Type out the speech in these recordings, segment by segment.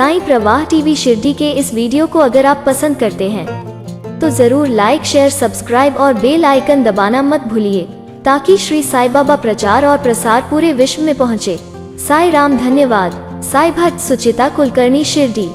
Sign प्रवाह TV Shirdi के इस video को अगर आप पसंद करते हैं तो जरूर लाइक, शेयर, सब्सक्राइब और बेल आइकन दबाना मत भूलिए, ताकि श्री साईं बाबा प्रचार और प्रसार पूरे विश्व में पहुंचे। साई राम। धन्यवाद। साई भक्त सुचिता कुलकर्णी, शिरडी।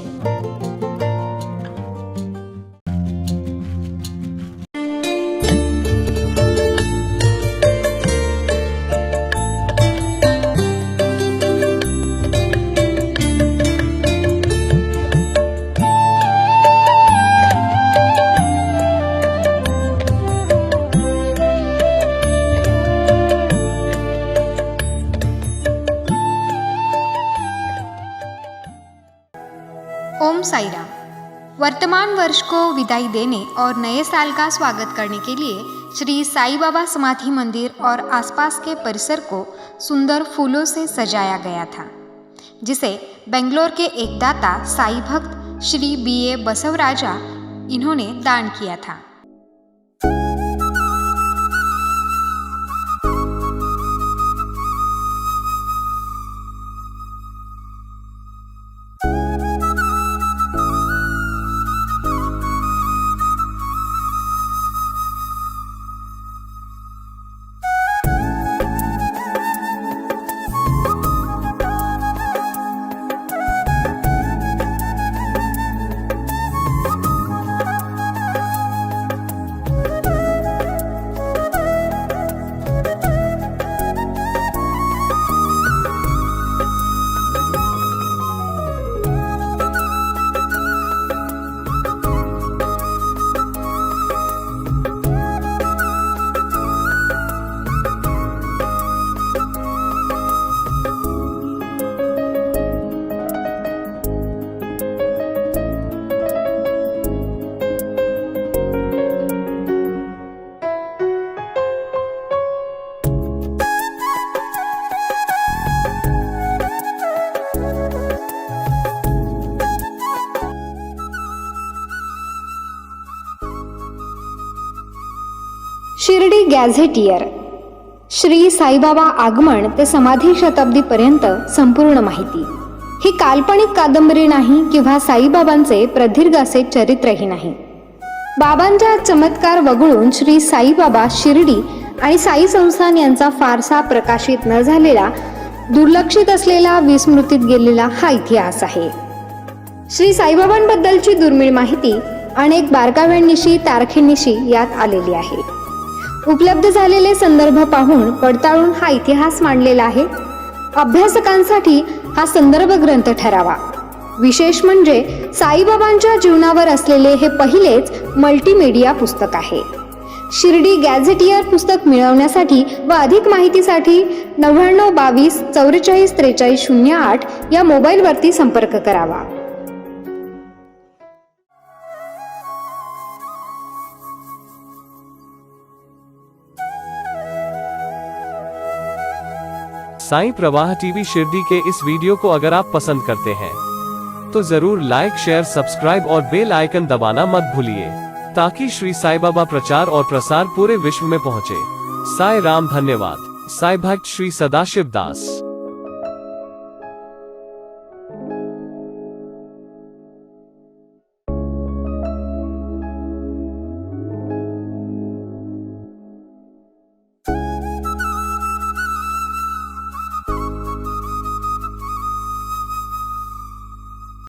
ओम साई राम। वर्तमान वर्ष को विदाई देने और नए साल का स्वागत करने के लिए श्री साईं बाबा समाधि मंदिर और आसपास के परिसर को सुंदर फूलों से सजाया गया था, जिसे बेंगलोर के एक दाता साई भक्त श्री B.A. बसवराजा इन्होंने दान किया था। शिर्डी गॅझेटियर। श्री साईबाबा आगमन ते समाधी शताब्दीपर्यंत संपूर्ण माहिती। ही काल्पनिक कादंबरी नाही किंवा साईबाबांचे प्रदीर्घ असे चरित्रही नाही। बाबांच्या चमत्कार वगळून श्री साईबाबा, शिर्डी आणि साई संस्थान यांचा फारसा प्रकाशित न झालेला, दुर्लक्षित असलेला, विस्मृतीत गेलेला हा इतिहास आहे। श्री साईबाबांबद्दलची दुर्मिळ माहिती अनेक बारकाव्यांनिशी, तारखेनिशी यात आलेली आहे। उपलब्ध झालेले संदर्भ पाहून पडताळून हा इतिहास मांडलेला आहे। अभ्यासकांसाठी हा संदर्भ ग्रंथ ठरावा। विशेष म्हणजे साईबाबांच्या जीवनावर असलेले हे पहिलेच मल्टीमीडिया पुस्तक आहे। शिर्डी गॅझेटियर पुस्तक मिळवण्यासाठी व अधिक माहितीसाठी 99 22 44 43 08 या मोबाईलवरती संपर्क करावा। साईं प्रवाह टीवी शिरडी के इस वीडियो को अगर आप पसंद करते हैं तो जरूर लाइक, शेयर, सब्सक्राइब और बेल आइकन दबाना मत भूलिए, ताकि श्री साईं बाबा प्रचार और प्रसार पूरे विश्व में पहुंचे। साई राम। धन्यवाद। साई भक्त श्री सदाशिव दास।